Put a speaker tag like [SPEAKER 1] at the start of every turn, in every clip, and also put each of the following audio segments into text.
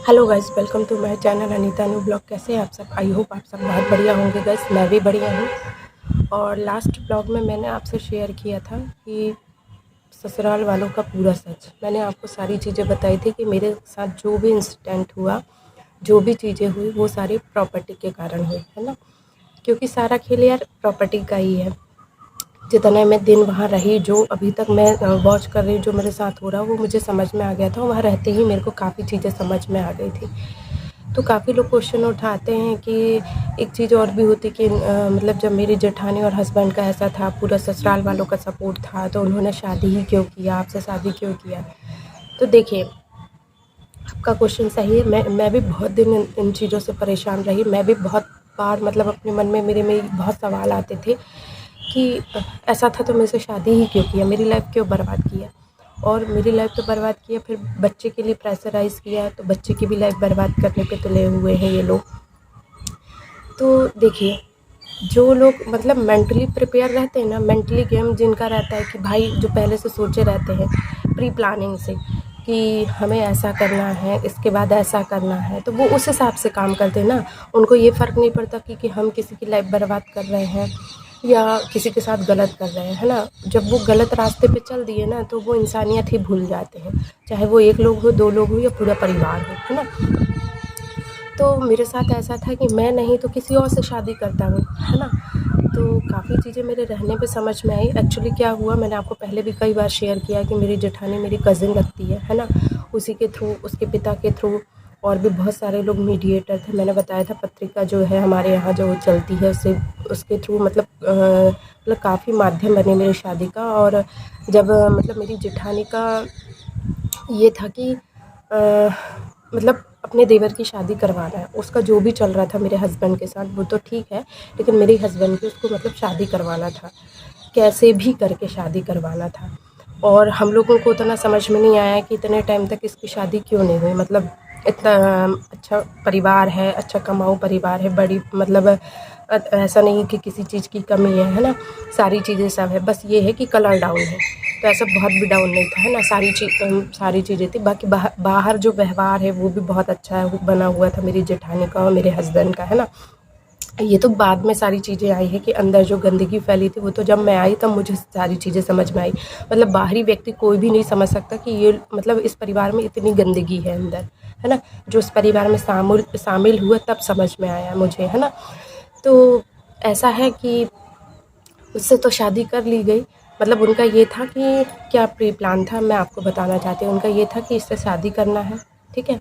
[SPEAKER 1] Hello guys, welcome to my channel Anita new blog. कैसे हैं आप सब? आई होप आप सब बहुत बढ़िया होंगे गाइस। मैं भी बढ़िया हूँ। और लास्ट ब्लॉग में मैंने आपसे शेयर किया था कि ससुराल वालों का पूरा सच। मैंने आपको सारी चीज़ें बताई थी कि मेरे साथ जो भी इंसिडेंट हुआ, जो भी चीज़ें हुई, वो सारी प्रॉपर्टी के कारण हुई, है ना। क्योंकि सारा खेल यार प्रॉपर्टी का ही है। जितने मैं दिन वहाँ रही, जो अभी तक मैं वॉच कर रही हूँ जो मेरे साथ हो रहा, वो मुझे समझ में आ गया था। वहाँ रहते ही मेरे को काफ़ी चीज़ें समझ में आ गई थी। तो काफ़ी लोग क्वेश्चन उठाते हैं कि एक चीज़ और भी होती कि मतलब जब मेरी जेठानी और हस्बैंड का ऐसा था, पूरा ससुराल वालों का सपोर्ट था, तो उन्होंने शादी ही क्यों किया, आपसे शादी क्यों किया। तो देखिए, आपका क्वेश्चन सही है। मैं भी बहुत दिन इन चीज़ों से परेशान रही। मैं भी बहुत बार मतलब अपने मन में मेरे में बहुत सवाल आते थे कि ऐसा था तो मेरे से शादी ही क्यों किया, मेरी लाइफ क्यों बर्बाद किया। और मेरी लाइफ तो बर्बाद किया, फिर बच्चे के लिए प्रेशराइज़ किया, तो बच्चे की भी लाइफ बर्बाद करने पे तुले हुए हैं ये लोग। तो देखिए, जो लोग मतलब मेंटली प्रिपेयर रहते हैं ना, मेंटली गेम जिनका रहता है कि भाई जो पहले से सोचे रहते हैं प्री प्लानिंग से कि हमें ऐसा करना है, इसके बाद ऐसा करना है, तो वो उस हिसाब से काम करते हैं ना। उनको ये फ़र्क नहीं पड़ता कि हम किसी की लाइफ बर्बाद कर रहे हैं या किसी के साथ गलत कर रहे हैं, है ना। जब वो गलत रास्ते पे चल दिए ना, तो वो इंसानियत ही भूल जाते हैं, चाहे वो एक लोग हो, दो लोग हो या पूरा परिवार हो, है ना। तो मेरे साथ ऐसा था कि मैं नहीं तो किसी और से शादी करता हूँ, है ना। तो काफ़ी चीज़ें मेरे रहने पे समझ में आई। एक्चुअली क्या हुआ, मैंने आपको पहले भी कई बार शेयर किया कि मेरी जेठानी मेरी कज़िन लगती है ना। उसी के थ्रू, उसके पिता के थ्रू, और भी बहुत सारे लोग मीडिएटर थे। मैंने बताया था पत्रिका जो है हमारे यहाँ जो चलती है, उससे उसके थ्रू मतलब काफ़ी माध्यम बने मेरी शादी का। और जब मतलब मेरी जेठानी का ये था कि मतलब अपने देवर की शादी करवाना है, उसका जो भी चल रहा था मेरे हस्बैंड के साथ वो तो ठीक है, लेकिन मेरे हस्बैंड की उसको मतलब शादी करवाना था, कैसे भी करके शादी करवाना था। और हम लोगों को उतना समझ में नहीं आया कि इतने टाइम तक इसकी शादी क्यों नहीं हुई। मतलब इतना अच्छा परिवार है, अच्छा कमाऊ परिवार है, बड़ी मतलब ऐसा नहीं कि किसी चीज़ की कमी है ना। सारी चीज़ें सब है, बस ये है कि कलर डाउन है। तो ऐसा बहुत भी डाउन नहीं था, है ना। सारी चीज़ें थी। बाकी बाहर जो व्यवहार है वो भी बहुत अच्छा है, बना हुआ था मेरी जेठानी का और मेरे हस्बैंड का, है ना। ये तो बाद में सारी चीज़ें आई है कि अंदर जो गंदगी फैली थी वो तो जब मैं आई तब मुझे सारी चीज़ें समझ में आई। मतलब बाहरी व्यक्ति कोई भी नहीं समझ सकता कि ये मतलब इस परिवार में इतनी गंदगी है अंदर, है ना। जो इस परिवार में शामिल हुआ तब समझ में आया मुझे, है ना। तो ऐसा है कि उससे तो शादी कर ली गई। मतलब उनका ये था कि क्या प्री प्लान था, मैं आपको बताना चाहती हूँ। उनका ये था कि इससे शादी करना है, ठीक है,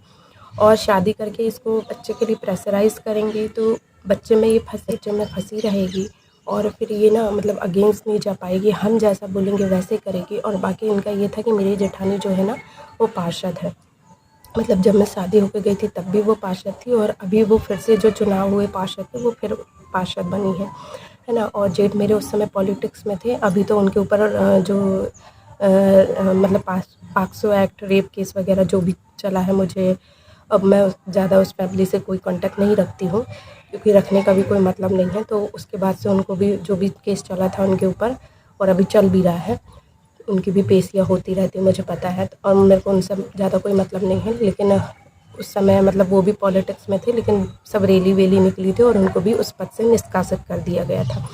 [SPEAKER 1] और शादी करके इसको बच्चे के लिए प्रेशराइज़ करेंगे, तो बच्चे में फंसी रहेगी और फिर ये ना मतलब अगेंस्ट नहीं जा पाएगी, हम जैसा बोलेंगे वैसे करेगी। और बाकी इनका ये था कि मेरी जेठानी जो है ना वो पार्षद है। मतलब जब मैं शादी होकर गई थी तब भी वो पार्षद थी, और अभी वो फिर से जो चुनाव हुए पार्षद थे वो फिर पार्षद बनी है ना। और जेठ मेरे उस समय पॉलिटिक्स में थे। अभी तो उनके ऊपर मतलब पाक्सो एक्ट, रेप केस वगैरह जो भी चला है, मुझे अब मैं ज़्यादा उस फैमिली से कोई कांटेक्ट नहीं रखती हूँ, क्योंकि रखने का भी कोई मतलब नहीं है। तो उसके बाद से उनको भी जो भी केस चला था उनके ऊपर, और अभी चल भी रहा है, उनकी भी पेशियाँ होती रहती हैं, मुझे पता है। और मेरे को उनसे ज़्यादा कोई मतलब नहीं है, लेकिन उस समय मतलब वो भी पॉलिटिक्स में थे, लेकिन सब रैली वैली निकली थी और उनको भी उस पद से निष्कासित कर दिया गया था।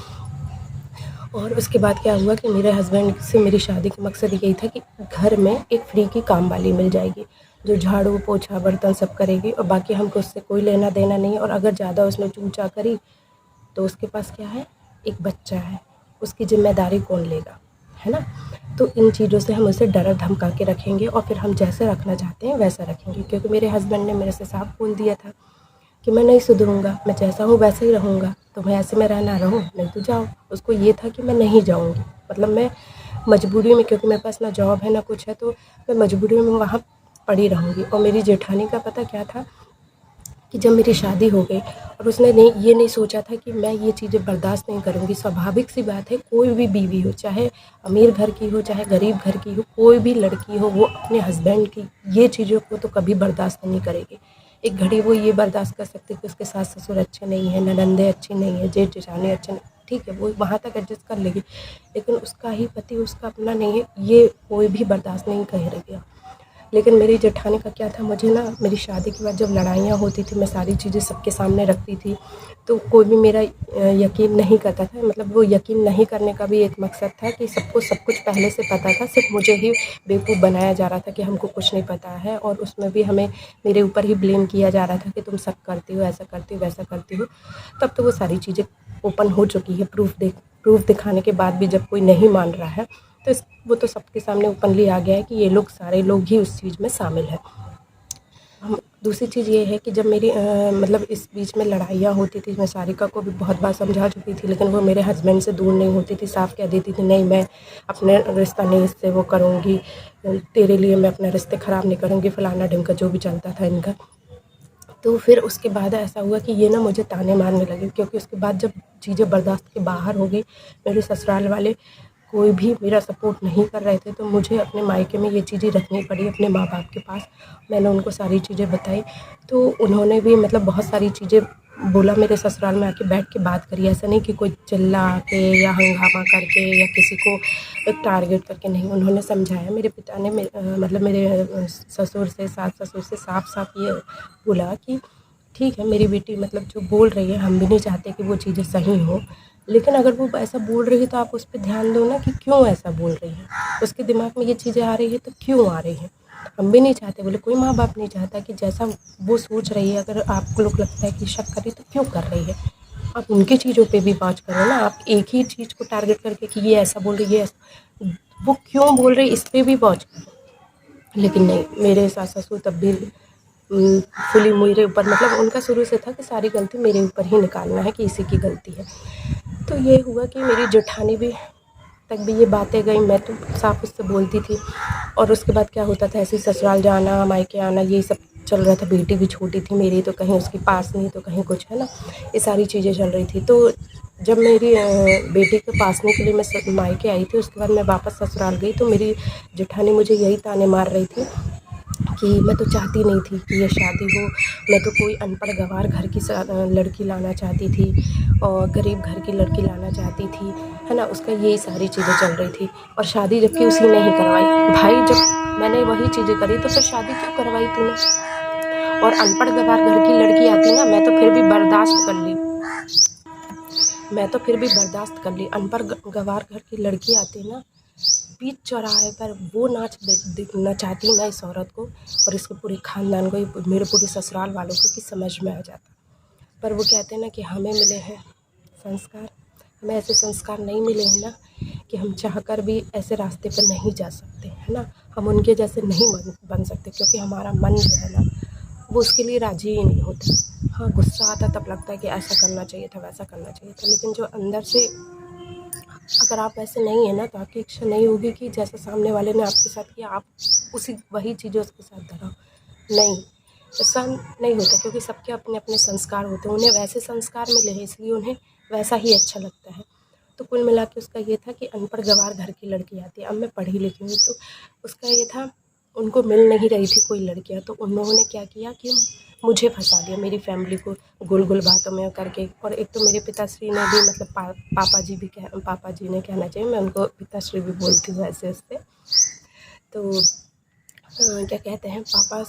[SPEAKER 1] और उसके बाद क्या हुआ कि मेरे हस्बैंड से मेरी शादी का मकसद यही था कि घर में एक फ्री की काम वाली मिल जाएगी, जो झाड़ू पोछा बर्तन सब करेगी, और बाकी हमको उससे कोई लेना देना नहीं है। और अगर ज़्यादा उसने चूचा करी तो उसके पास क्या है, एक बच्चा है, उसकी ज़िम्मेदारी कौन लेगा, है ना। तो इन चीज़ों से हम उसे डरा धमका के रखेंगे, और फिर हम जैसे रखना चाहते हैं वैसा रखेंगे। क्योंकि मेरे हस्बैंड ने मेरे से साफ बोल दिया था कि मैं नहीं सुधरूँगा, मैं जैसा हूँ वैसे ही रहूँगा, तुम्हें ऐसे में रहना रहो, नहीं तो जाओ। उसको ये था कि मैं नहीं जाऊँगी, मतलब मैं मजबूरी में, क्योंकि मेरे पास ना जॉब है ना कुछ है, तो मैं मजबूरी में वहाँ पड़ी रहूँगी। और मेरी जेठानी का पता क्या था कि जब मेरी शादी हो गई, और उसने ये नहीं सोचा था कि मैं ये चीज़ें बर्दाश्त नहीं करूँगी। स्वाभाविक सी बात है, कोई भी बीवी हो, चाहे अमीर घर की हो चाहे गरीब घर की हो, कोई भी लड़की हो, वो अपने हस्बैंड की ये चीज़ों को तो कभी बर्दाश्त नहीं करेगी। एक घड़ी वो ये बर्दाश्त कर सकती है कि उसके सास ससुर अच्छे नहीं हैं, ननंदे अच्छी नहीं है, जेठ जेठानी अच्छे नहीं, ठीक है, वो वहाँ तक एडजस्ट कर लेगी। लेकिन उसका ही पति उसका अपना नहीं है, ये कोई भी बर्दाश्त नहीं करेगा। लेकिन मेरी जेठानी का क्या था, मुझे ना मेरी शादी के बाद जब लड़ाइयाँ होती थी, मैं सारी चीज़ें सबके सामने रखती थी, तो कोई भी मेरा यकीन नहीं करता था। मतलब वो यकीन नहीं करने का भी एक मकसद था कि सबको सब कुछ पहले से पता था, सिर्फ मुझे ही बेवकूफ़ बनाया जा रहा था कि हमको कुछ नहीं पता है, और उसमें भी हमें मेरे ऊपर ही ब्लेम किया जा रहा था कि तुम सब करती हो, ऐसा करती हो, वैसा करती हो। तब तो वो सारी चीज़ें ओपन हो चुकी है, प्रूफ़ दिखाने के बाद भी जब कोई नहीं मान रहा है, तो वो तो सबके सामने ओपनली आ गया है कि ये लोग सारे लोग ही उस चीज़ में शामिल हैं। हम दूसरी चीज़ ये है कि जब मेरी मतलब इस बीच में लड़ाइयाँ होती थी, मैं सारिका को भी बहुत बार समझा चुकी थी, लेकिन वो मेरे हस्बैंड से दूर नहीं होती थी। साफ़ कह देती थी, नहीं मैं अपने रिश्ता नहीं इससे वो करूँगी, तेरे लिए मैं अपना रिश्ते ख़राब नहीं करूँगी, फलाना ढिमका जो भी चलता था इनका। तो फिर उसके बाद ऐसा हुआ कि ये ना मुझे ताने मारने लगे, क्योंकि उसके बाद जब चीज़ें बर्दाश्त के बाहर हो गई, मेरे ससुराल वाले कोई भी मेरा सपोर्ट नहीं कर रहे थे, तो मुझे अपने मायके में ये चीज़ें रखनी पड़ी अपने माँ बाप के पास। मैंने उनको सारी चीज़ें बताई, तो उन्होंने भी मतलब बहुत सारी चीज़ें बोला, मेरे ससुराल में आके बैठ के बात करी। ऐसा नहीं कि कोई चिल्ला के या हंगामा करके या किसी को टारगेट करके, नहीं, उन्होंने समझाया। मेरे पिता ने मतलब मेरे ससुर से, सास ससुर से साफ-साफ ये बोला कि ठीक है, मेरी बेटी मतलब जो बोल रही है, हम भी नहीं चाहते कि वो चीज़ें सही हों, लेकिन अगर वो ऐसा बोल रही है तो आप उस पे ध्यान दो ना कि क्यों ऐसा बोल रही है। उसके दिमाग में ये चीज़ें आ रही है तो क्यों आ रही हैं? हम भी नहीं चाहते, बोले कोई माँ-बाप नहीं चाहता कि जैसा वो सोच रही है, अगर आपको लोग लगता है कि शक कर रही है तो क्यों कर रही है? आप उनकी चीज़ों पे भी वॉच करो ना, आप एक ही चीज़ को टारगेट करके कि ये ऐसा बोल रही है, ये ऐसा, वो क्यों बोल रही है इस पे भी वॉच करो। लेकिन नहीं, मेरे सास-ससुर तब भी फुली मेरे ऊपर, मतलब उनका शुरू से था कि सारी गलती मेरे ऊपर ही निकालना है कि इसी की गलती है। तो ये हुआ कि मेरी जेठानी भी तक भी ये बातें गई, मैं तो साफ उससे बोलती थी, और उसके बाद क्या होता था, ऐसे ही ससुराल जाना, मायके आना, ये सब चल रहा था। बेटी भी छोटी थी मेरी, तो कहीं उसकी पास नहीं तो कहीं कुछ, है ना, ये सारी चीज़ें चल रही थी। तो जब मेरी बेटी के पासने के लिए मैं मायके आई थी, उसके बाद मैं वापस ससुराल गई, तो मेरी जेठानी मुझे यही ताने मार रही थी कि मैं तो चाहती नहीं थी कि ये शादी हो, मैं तो कोई अनपढ़ गँवार घर की लड़की लाना चाहती थी, और गरीब घर की लड़की लाना चाहती थी, है ना, उसका यही सारी चीज़ें चल रही थी। और शादी जबकि उसी ने ही करवाई। भाई जब मैंने वही चीज़ें करी तो फिर शादी क्यों करवाई तूने? और अनपढ़ गँवार घर की लड़की आती ना, मैं तो फिर भी बर्दाश्त कर ली, अनपढ़ गँवार घर की लड़की आती ना, बीच चौराहे पर वो नचाती ना इस औरत को और इसके पूरे ख़ानदान को, मेरे पूरे ससुराल वालों को, कि समझ में आ जाता। पर वो कहते हैं ना कि हमें मिले हैं संस्कार, हमें ऐसे संस्कार नहीं मिले हैं ना कि हम चाहकर भी ऐसे रास्ते पर नहीं जा सकते, है ना, हम उनके जैसे नहीं बन सकते, क्योंकि हमारा मन जो है ना, वो उसके लिए राज़ी ही नहीं होता। हाँ, गुस्सा आता तब लगता है कि ऐसा करना चाहिए था, वैसा करना चाहिए था, लेकिन जो अंदर से, अगर आप ऐसे नहीं है ना, तो आपकी इच्छा नहीं होगी कि जैसा सामने वाले ने आपके साथ किया, आप वही चीज़ें उसके साथ दोहराओ। नहीं, ऐसा नहीं होता, क्योंकि सबके अपने अपने संस्कार होते हैं, उन्हें वैसे संस्कार मिले हैं इसलिए उन्हें वैसा ही अच्छा लगता है। तो कुल मिला के उसका ये था कि अनपढ़ गँवार घर की लड़की आती है। अब मैं पढ़ी लिखी हूँ, तो उसका ये था, उनको मिल नहीं रही थी कोई लड़कियाँ, तो उन्होंने क्या किया कि मुझे फंसा दिया, मेरी फैमिली को गोल-गोल बातों में करके। और एक तो मेरे पिताश्री ने भी, मतलब पापा जी ने कहना चाहिए, मैं उनको पिताश्री भी बोलती हूँ ऐसे-ऐसे। तो क्या कहते हैं, पापा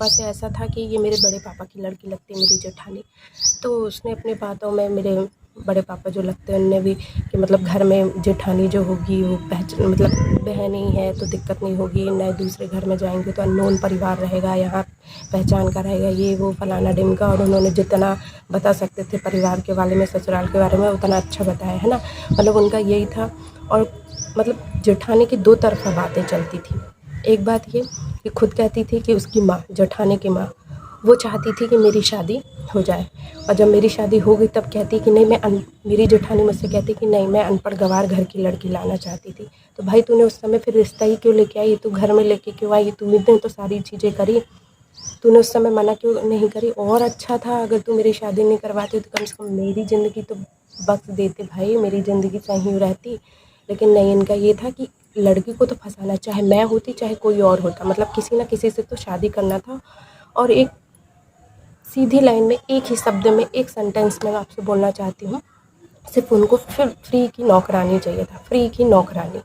[SPEAKER 1] से ऐसा था कि ये मेरे बड़े पापा की लड़की लगती है, मेरी जेठानी। तो उसने अपनी बातों में, मेरे बड़े पापा जो लगते हैं उनने भी, कि मतलब घर में जेठानी जो होगी वो मतलब बहन ही है तो दिक्कत नहीं होगी, नए दूसरे घर में जाएंगे तो अननोन परिवार रहेगा, यहाँ पहचान का रहेगा, ये वो फलाना ढिमका। और उन्होंने जितना बता सकते थे परिवार के बारे में, ससुराल के बारे में, उतना अच्छा बताया, है ना, मतलब उनका यही था। और मतलब जेठानी की दो तरफ़ा बातें चलती थी। एक बात ये कि खुद कहती थी कि उसकी माँ, जेठानी की माँ, वो चाहती थी कि मेरी शादी हो जाए, और जब मेरी शादी हो गई तब कहती कि नहीं, मेरी जेठानी मुझसे कहती कि नहीं, मैं अनपढ़ गँवार घर की लड़की लाना चाहती थी। तो भाई तूने उस समय फिर रिश्ता ही क्यों लेके आई? तू घर में लेके क्यों आई? तूने तो सारी चीज़ें करी, तूने उस समय मना क्यों नहीं करी? और अच्छा था अगर तू मेरी शादी नहीं करवाती तो कम से कम मेरी ज़िंदगी तो बख्श देते भाई, मेरी ज़िंदगी सही रहती। लेकिन नहीं, इनका ये था कि लड़की को तो फंसाना, चाहे मैं होती चाहे कोई और होता, मतलब किसी ना किसी से तो शादी करना था। और एक सीधी लाइन में, एक ही शब्द में, एक सेंटेंस में मैं आपसे बोलना चाहती हूँ, सिर्फ उनको फिर फ्री की नौकरानी चाहिए था, फ्री की नौकरानी।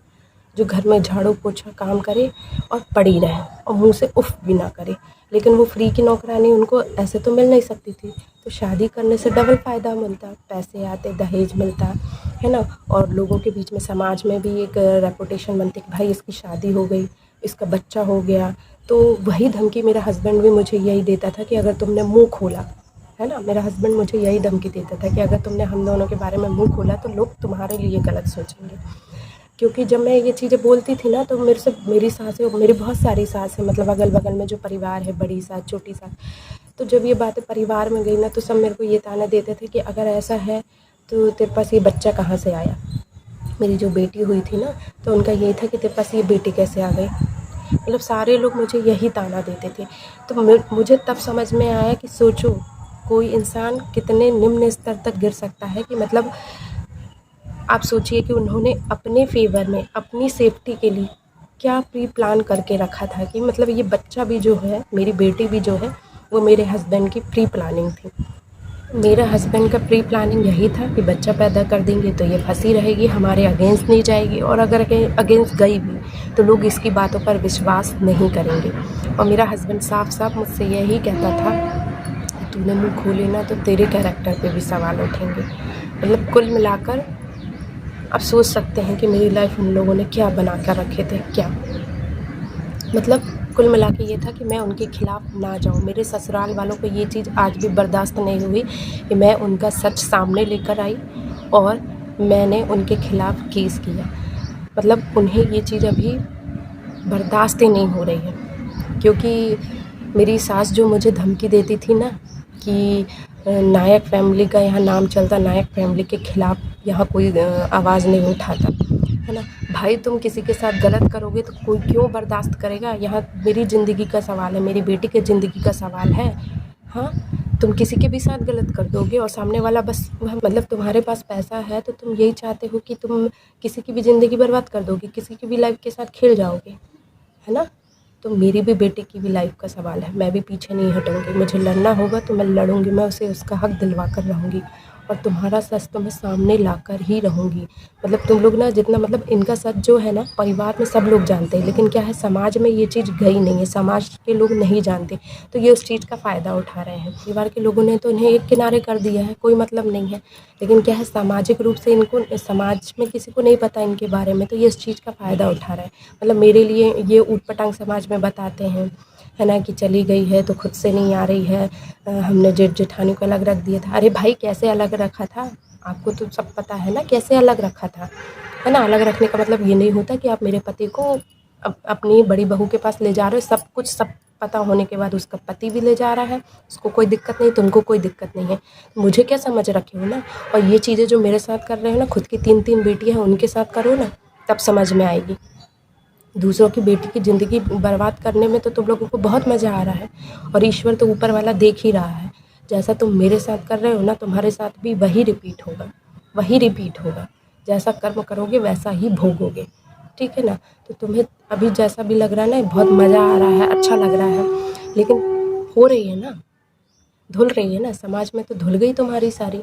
[SPEAKER 1] जो घर में झाड़ू पोछा काम करे और पड़ी रहे और मुँह से उफ़ भी ना करे। लेकिन वो फ्री की नौकरानी उनको ऐसे तो मिल नहीं सकती थी, तो शादी करने से डबल फ़ायदा मिलता, पैसे आते, दहेज मिलता, है ना। और लोगों के बीच में समाज में भी एक रेपुटेशन बनती कि भाई इसकी शादी हो गई, इसका बच्चा हो गया। तो वही धमकी मेरा हस्बैंड भी मुझे यही देता था कि अगर तुमने मुँह खोला, है ना, मेरा हस्बैंड मुझे यही धमकी देता था कि अगर तुमने हम दोनों के बारे में मुँह खोला तो लोग तुम्हारे लिए गलत सोचेंगे। क्योंकि जब मैं ये चीज़ें बोलती थी ना तो मेरे से मेरी सासें, मेरी बहुत सारी सास हैं, मतलब अगल-बगल में जो परिवार है, बड़ी सास, छोटी सास, तो जब ये बातें परिवार में गई ना तो सब मेरे को ये ताना देते थे कि अगर ऐसा है तो तेरे पास ये बच्चा कहाँ से आया। मेरी जो बेटी हुई थी ना तो उनका यही था कि तेरे पास ये बेटी कैसे आ गई। मतलब सारे लोग मुझे यही ताना देते थे। तो मुझे तब समझ में आया कि सोचो कोई इंसान कितने निम्न स्तर तक गिर सकता है कि मतलब आप सोचिए कि उन्होंने अपने फ़ेवर में, अपनी सेफ्टी के लिए क्या प्री प्लान करके रखा था कि मतलब ये बच्चा भी जो है, मेरी बेटी भी जो है, वो मेरे हस्बैंड की प्री प्लानिंग थी। मेरा हस्बैंड का प्री प्लानिंग यही था कि बच्चा पैदा कर देंगे तो ये फंसी रहेगी, हमारे अगेंस्ट नहीं जाएगी, और अगर अगेंस्ट गई भी तो लोग इसकी बातों पर विश्वास नहीं करेंगे। और मेरा हस्बैंड साफ-साफ मुझसे यही कहता था कि तूने मुँह खोली ना तो तेरे कैरेक्टर पे भी सवाल उठेंगे। मतलब कुल मिलाकर आप सोच सकते हैं कि मेरी लाइफ उन लोगों ने क्या बना कर रखे थे, क्या मतलब कुल मिला के ये था कि मैं उनके खिलाफ़ ना जाऊँ। मेरे ससुराल वालों को ये चीज़ आज भी बर्दाश्त नहीं हुई कि मैं उनका सच सामने लेकर आई और मैंने उनके खिलाफ़ केस किया। मतलब उन्हें ये चीज़ अभी बर्दाश्त ही नहीं हो रही है, क्योंकि मेरी सास जो मुझे धमकी देती थी ना कि नायक फैमिली का यहाँ नाम चलता, नायक फैमिली के खिलाफ़ यहाँ कोई आवाज़ नहीं उठाता, है ना। भाई तुम किसी के साथ गलत करोगे तो कोई क्यों बर्दाश्त करेगा। यहाँ मेरी ज़िंदगी का सवाल है, मेरी बेटी की ज़िंदगी का सवाल है। हाँ, तुम किसी के भी साथ गलत कर दोगे और सामने वाला बस मतलब तुम्हारे पास पैसा है तो तुम यही चाहते हो कि तुम किसी की भी ज़िंदगी बर्बाद कर दोगे, किसी की भी लाइफ के साथ खेल जाओगे, है ना। तो मेरी भी बेटी की भी लाइफ का सवाल है, मैं भी पीछे नहीं हटूँगी, मुझे लड़ना होगा तो मैं लड़ूँगी, मैं उसे उसका हक दिलवा कर रहूँगी और तुम्हारा सच तो मैं सामने लाकर ही रहूँगी। मतलब तुम लोग ना जितना मतलब इनका सच जो है ना परिवार में सब लोग जानते हैं, लेकिन क्या है समाज में ये चीज़ गई नहीं है, समाज के लोग नहीं जानते, तो ये उस चीज़ का फ़ायदा उठा रहे हैं। परिवार के लोगों ने तो इन्हें एक किनारे कर दिया है, कोई मतलब नहीं है, लेकिन क्या है सामाजिक रूप से इनको समाज में किसी को नहीं पता इनके बारे में, तो ये इस चीज़ का फ़ायदा उठा रहे हैं। मतलब मेरे लिए ये ऊट-पटांग समाज में बताते हैं, है ना, कि चली गई है तो खुद से नहीं आ रही है, हमने जेठ-जेठानी को अलग रख दिया था। अरे भाई कैसे अलग रखा था? आपको तो सब पता है ना कैसे अलग रखा था, है ना। अलग रखने का मतलब ये नहीं होता कि आप मेरे पति को अपनी बड़ी बहू के पास ले जा रहे हो, सब कुछ सब पता होने के बाद उसका पति भी ले जा रहा है, उसको कोई दिक्कत नहीं, तुमको कोई दिक्कत नहीं है, मुझे क्या समझ रखे हो ना। और ये चीज़ें जो मेरे साथ कर रहे हो ना, खुद की 3-3 बेटियाँ हैं उनके साथ करो ना, तब समझ में आएगी। दूसरों की बेटी की ज़िंदगी बर्बाद करने में तो तुम लोगों को बहुत मज़ा आ रहा है और ईश्वर तो ऊपर वाला देख ही रहा है। जैसा तुम मेरे साथ कर रहे हो ना, तुम्हारे साथ भी वही रिपीट होगा, वही रिपीट होगा। जैसा कर्म करोगे वैसा ही भोगोगे, ठीक है ना। तो तुम्हें अभी जैसा भी लग रहा है ना, बहुत मज़ा आ रहा है, अच्छा लग रहा है, लेकिन हो रही है ना, धुल रही है ना, समाज में तो धुल गई तुम्हारी सारी।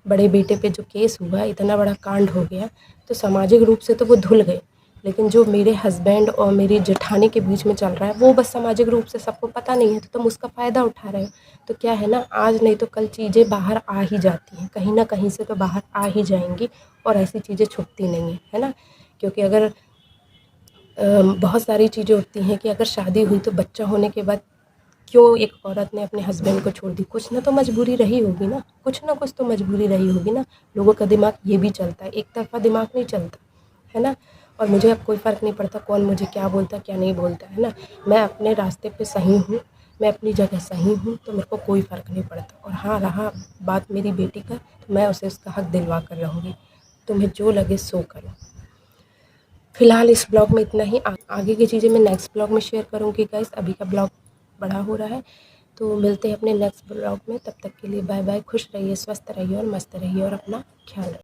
[SPEAKER 1] बड़े बेटे पे जो केस हुआ, इतना बड़ा कांड हो गया, तो सामाजिक रूप से तो वो धुल गए, लेकिन जो मेरे हस्बैंड और मेरी जेठानी के बीच में चल रहा है वो बस सामाजिक रूप से सबको पता नहीं है, तो तुम उसका फ़ायदा उठा रहे हो। तो क्या है ना, आज नहीं तो कल चीज़ें बाहर आ ही जाती हैं, कहीं ना कहीं से तो बाहर आ ही जाएंगी और ऐसी चीज़ें छुपती नहीं हैं, है ना। क्योंकि अगर बहुत सारी चीज़ें होती हैं कि अगर शादी हुई तो बच्चा होने के बाद क्यों एक औरत ने अपने हस्बैंड को छोड़ दी, कुछ ना तो मजबूरी रही होगी ना, कुछ ना कुछ तो मजबूरी रही होगी ना। लोगों का दिमाग ये भी चलता है, एक तरफ़ा दिमाग नहीं चलता, है ना। और मुझे अब कोई फ़र्क नहीं पड़ता कौन मुझे क्या बोलता क्या नहीं बोलता, है ना। मैं अपने रास्ते पे सही हूँ, मैं अपनी जगह सही हूँ, तो मेरे को कोई फ़र्क नहीं पड़ता। और हाँ, रहा बात मेरी बेटी का, तो मैं उसे उसका हक दिलवा कर रहूँगी, तुम्हें जो लगे सो करो। फ़िलहाल इस ब्लॉग में इतना ही, आगे की चीज़ें मैं नेक्स्ट ब्लॉग में शेयर करूँगी गाइस। अभी का ब्लॉग बड़ा हो रहा है, तो मिलते हैं अपने नेक्स्ट ब्लॉग में। तब तक के लिए बाय बाय, खुश रहिए, स्वस्थ रहिए और मस्त रहिए और अपना ख्याल रखिए।